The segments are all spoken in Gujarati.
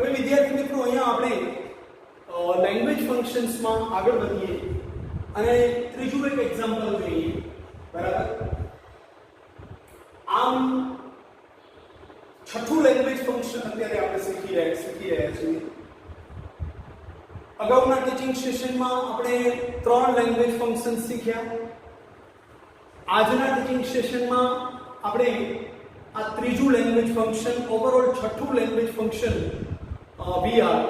હવે વિદ્યાર્થી મિત્રો અહીંયા આપણે લેંગ્વેજ ફંક્શન્સમાં આગળ વધીએ અને ત્રીજું એક એક્ઝામ્પલ જોઈએ. બરાબર, આમ છઠ્ઠું લેંગ્વેજ ફંક્શન અત્યારે આપણે શીખી રહ્યા છીએ. અગાઉના ટીચિંગ સેશનમાં આપણે 3 લેંગ્વેજ ફંક્શન શીખ્યા. આજના ટીચિંગ સેશનમાં આપણે આ ત્રીજું લેંગ્વેજ ફંક્શન, ઓવરઓલ છઠ્ઠું language function we are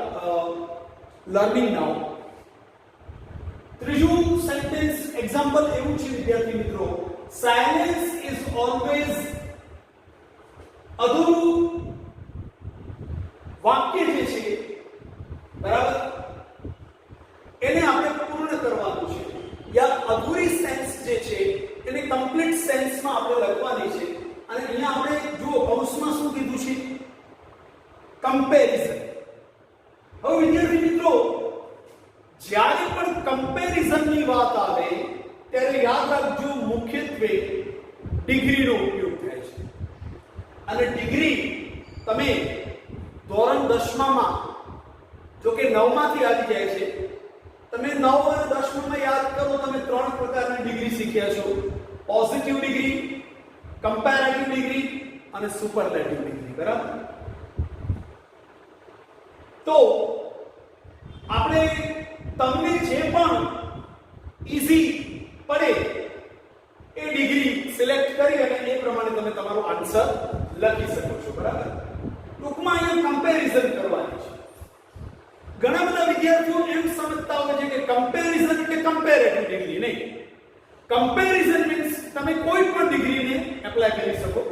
learning now. ત્રીજું સેન્ટેન્સ એક્ઝામ્પલ એવું છે વિદ્યાર્થી મિત્રો, સાયલેન્સ ઇઝ ઓલવેઝ અધૂરું વાક્ય જે છે, બરાબર, એને આપણે પૂર્ણ કરવાનું છે, યા અધૂરી સેન્સ જે છે એને કમ્પ્લીટ સેન્સમાં આપણે લખવાની છે. અને અહીંયા આપણે જુઓ કૌંસમાં શું કીધું છે, કમ્પેરિઝન. હવે વિદ્યાર્થી મિત્રો, જ્યારે પણ કમ્પેરિઝનની વાત આવે ત્યારે યાદ રાખજો મુખ્યત્વે ડિગ્રીનો ઉપયોગ થાય છે. અને ડિગ્રી તમે ધોરણ 10માં, જો કે 9માંથી આવી જાય છે, તમે 9 અને 10માં યાદ કરો, તમે 3 પ્રકારની ડિગ્રી શીખ્યા છો: પોઝિટિવ ડિગ્રી, કમ્પેરેટિવ ડિગ્રી અને સુપરલેટિવ ડિગ્રી. બરાબર, તો આપણે તમને જે પણ ઈઝી પડે એ ડિગ્રી સિલેક્ટ કરી અને એ પ્રમાણે તમે તમારો આન્સર લખી શકો છો. બરાબર, ટૂંકમાં અહીંયા કમ્પેરિઝન કરવાની છે. ઘણા બધા વિદ્યાર્થીઓ એમ સમજતા હોય છે કે કમ્પેરિઝન એટલે કમ્પેરેટિવ ડિગ્રી નહીં. કમ્પેરિઝન મીન્સ તમે કોઈ પણ ડિગ્રીને એપ્લાય કરી શકો.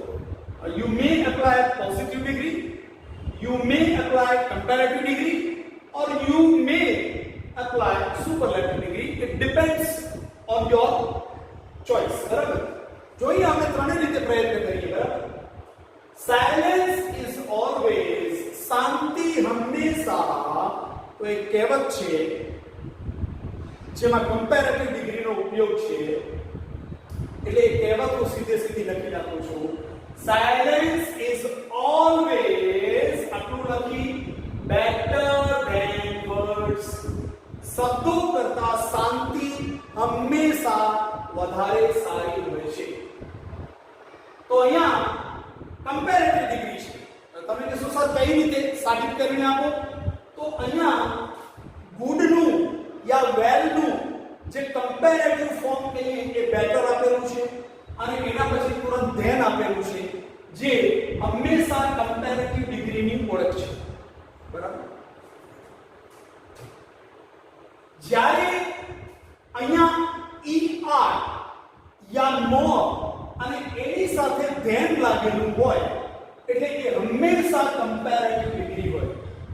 You may apply positive degree, you may apply comparative degree, or you may apply superlative degree. It depends on your choice. બરાબર, જોઈએ આપણે ત્રણેય રીતે પ્રયત્ન કરીએ. બરાબર, silence is always, શાંતિ હંમેશા, તો એક કહેવત છે જેમાં કમ્પેરેટિવ ડિગ્રીનો ઉપયોગ છે, એટલે એ કહેવત હું સીધી લખી નાખું છું. Silence is always, આટલું લખી, better than words. શબ્દો કરતા શાંતિ હંમેશા વધારે સારી હોય છે. તો અહીંયા કમ્પેરેટિવ ડિગ્રી છે. તમે કહેશો સર કઈ રીતે સાબિત કરીને આપો? તો અહીંયા ગુડનું યા વેલનું જે કમ્પેરેટિવ ફોર્મ કહીએ એ બેટર આપેલું છે, અને એના પછી તુરંત ધેન આપેલું છે, જે હંમેશા કમ્પેરેટિવ ડિગ્રીની ઓળખ છે. બરાબર, જ્યારે અહીંયા ER યા મોર અને એની સાથે ધેન લાગેલું હોય એટલે એ હંમેશા કમ્પેરેટિવ ડિગ્રી હોય.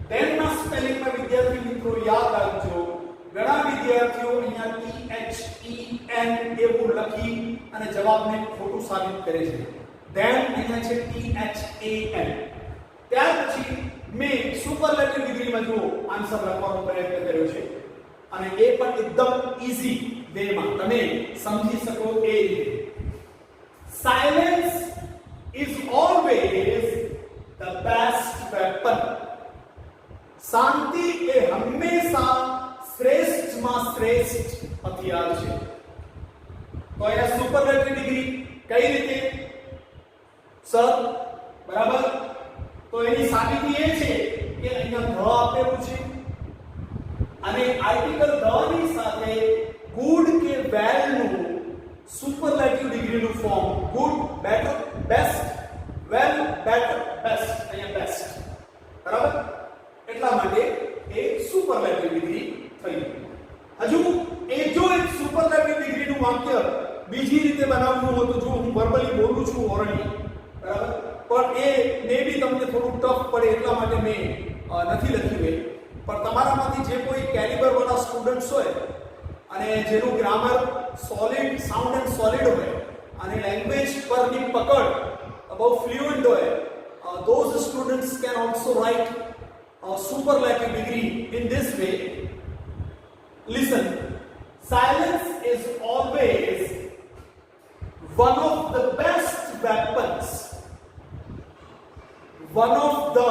ધેનના સ્પેલિંગમાં વિદ્યાર્થી મિત્રો યાદ રાખજો, ઘણા વિદ્યાર્થીઓ અહીંયા THEN એવું લખી અને જવાબને ખોટું સાબિત કરે છે. ધેન અહીંયા છે THAN. ત્યાર પછી મેં સુપરલેટિવ ડિગ્રીમાં જુઓ આન્સર લખવાનો પ્રયત્ન કર્યો છે, અને એ પણ એકદમ ઈઝી વેમાં તમે સમજી શકો એ રીતે. Silence is always the best weapon. શાંતિ એ હંમેશા શ્રેષ્ઠમાં શ્રેષ્ઠ હથિયાર છે. તો અહીંયા સુપરલેટિવ ડિગ્રી કઈ રીતે સર? બરાબર, તો એની સાબિતી એ છે કે અહીંયા ધ આપેલું છે, અને આર્ટિકલ ધ ની સાથે ગુડ કે વેલ નું સુપરલેટિવ ડિગ્રીનું form good, better, best, well, better, best, અહીંયા બેસ્ટ. બરાબર, એટલા માટે એ સુપરલેટિવ ડિગ્રી થઈ. હજુ એ જો એક સુપરલેટિવ ડિગ્રીનું વાક્ય બીજી રીતે બનાવવું હોય તો જો હું વર્બલી બોલું છું ઓરલી, બરાબર, પણ એ મે બી તમને થોડું ટફ પડે એટલા માટે મેં નથી લખ્યું એ. પણ તમારામાંથી જે કોઈ કેલિબર વાળા સ્ટુડન્ટ્સ હોય અને જેનું grammar solid, sound and solid હોય અને લેંગ્વેજ પરની પકડ બહુ ફ્લુઅન્ટ હોય, those students can also write superlative degree in this way. Listen, silence is always one of the best weapons. One of the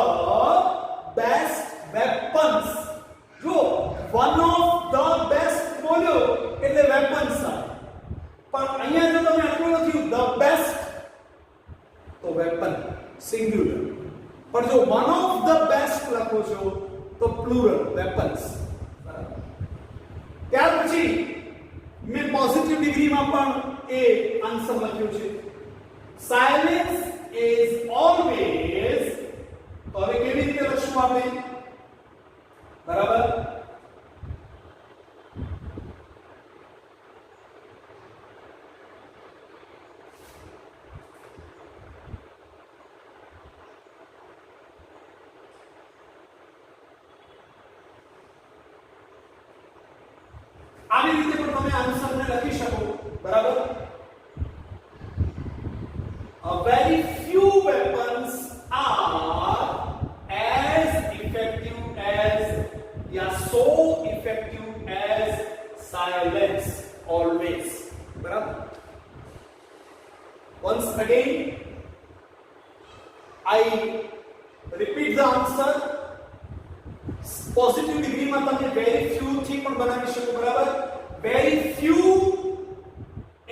best weapons. જો વન ઓફ ધ બેસ્ટ બોલ્યો એટલે વેપન્સ આવે, પણ અહીંયા જો તમે આટલું લખ્યું ધ બેસ્ટ તો વેપન સિંગ્યુલર, પણ જો વન ઓફ ધ બેસ્ટ લખો છો તો પ્લુરલ વેપન્સ. ત્યાર પછી મેં પોઝિટિવ ડિગ્રીમાં પણ એ આન્સર લખ્યો છે. સાયલેન્સ ઇઝ ઓલવેઝ, હવે કેવી રીતે લખશું આપણે? બરાબર, આવી રીતે પણ તમે આન્સરને લખી શકો. બરાબર, a very few weapons are as effective as, yeah, so effective as silence always. બરાબર, once again I repeat the answer. Positive ડિગ્રીમાં તમે વેરી ફ્યુ થી પણ બનાવી શકો. બરાબર, વેરી ફ્યુ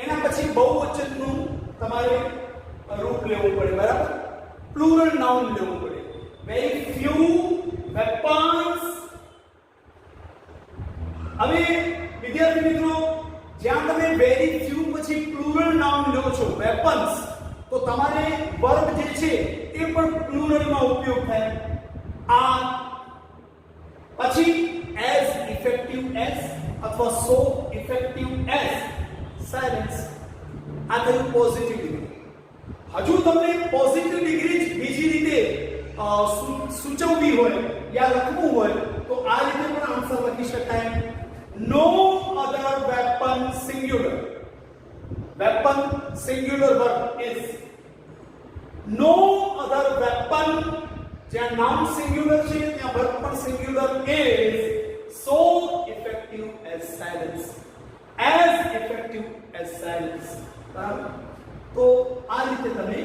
એના પછી બહુવચનનું તમારે રૂપ લેવું પડે. બરાબર, પ્લુરલ નાઉન લેવું પડે. Very few weapons. હવે વિદ્યાર્થી મિત્રો, જ્યાં તમે વેરી ફ્યુ પછી પ્લુરલ નાઉન લો છો વેપન્સ, તો તમારે વર્બ જે છે એ પણ પ્લુરલમાં ઉપયોગ થાય. આ પછી as effective as અથવા so effective as silence, આ થયું પોઝિટિવ ડિગ્રી. હજુ તમને પોઝિટિવ ડિગ્રી જ બીજી રીતે સૂચવવી હોય યા લખવું હોય તો આ રીતે પણ આન્સર લખી શકાય. no other weapon singular, weapon singular verb is no other weapon. જ્યાં નાઉન સિંગ્યુલર છે ત્યાં વર્બ પણ singular is so effective as silence, as effective as silence. બરાબર, તો આ રીતે તમે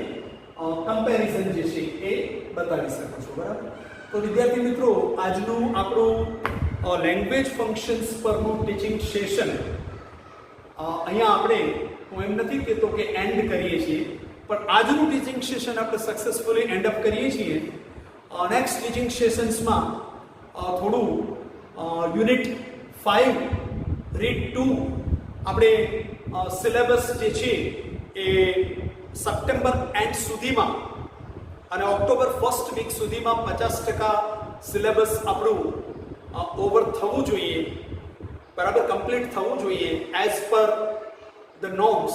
કમ્પેરિઝન જે છે એ બતાવી શકો છો. બરાબર, તો વિદ્યાર્થી મિત્રો, આજનું આપણું લેંગ્વેજ ફંક્શન્સ પરનું ટીચિંગ સેશન અહીંયા આપણે, હું એમ નથી કહેતો કે એન્ડ કરીએ છીએ, પણ આજનું ટીચિંગ સેશન આપણે સક્સેસફુલી એન્ડ અપ કરીએ છીએ. નેક્સ્ટ ટીચિંગ સેશન્સમાં થોડું યુનિટ 5 રીડ 2 આપણે સિલેબસ જે છે એ સપ્ટેમ્બર એન્ડ સુધીમાં અને ઓક્ટોબર ફર્સ્ટ વીક સુધીમાં 50% સિલેબસ આપણું ઓવર થવું જોઈએ. બરાબર, કમ્પ્લીટ થવું જોઈએ એઝ પર ધ નોર્મ્સ.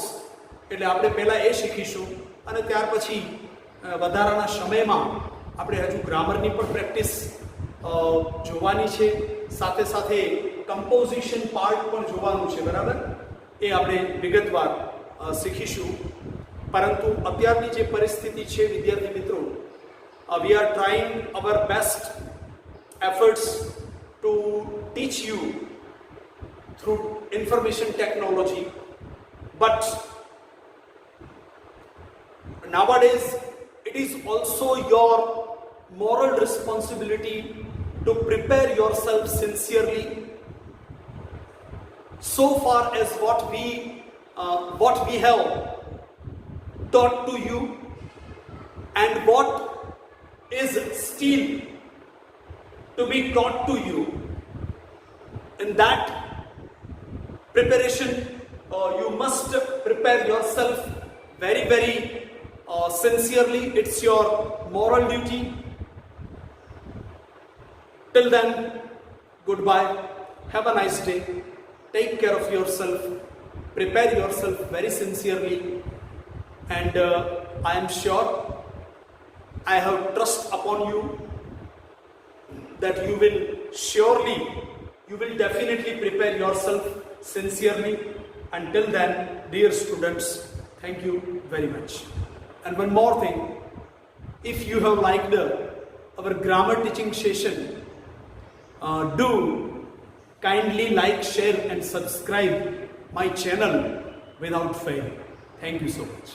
એટલે આપણે પહેલાં એ શીખીશું અને ત્યાર પછી વધારાના સમયમાં આપણે હજુ ગ્રામરની પણ પ્રેક્ટિસ જોવાની છે, સાથે સાથે કમ્પોઝિશન પાર્ટ પણ જોવાનું છે. બરાબર, એ આપણે વિગતવાર શીખીશું. પરંતુ અત્યારની જે પરિસ્થિતિ છે વિદ્યાર્થી મિત્રો, we are trying our best efforts to teach you through information technology, but nowadays it is also your moral responsibility to prepare yourself sincerely, so far as what we have taught to you and what is still to be taught to you. In that preparation, you must prepare yourself very, very sincerely. It's your moral duty. Till then, goodbye. Have a nice day. Take care of yourself. Prepare yourself very sincerely. And I am sure, I have trust upon you that you will definitely prepare yourself sincerely. Until then, dear students, thank you very much. And one more thing, if you have liked our grammar teaching session, do kindly like, share and subscribe my channel without fail. Thank you so much.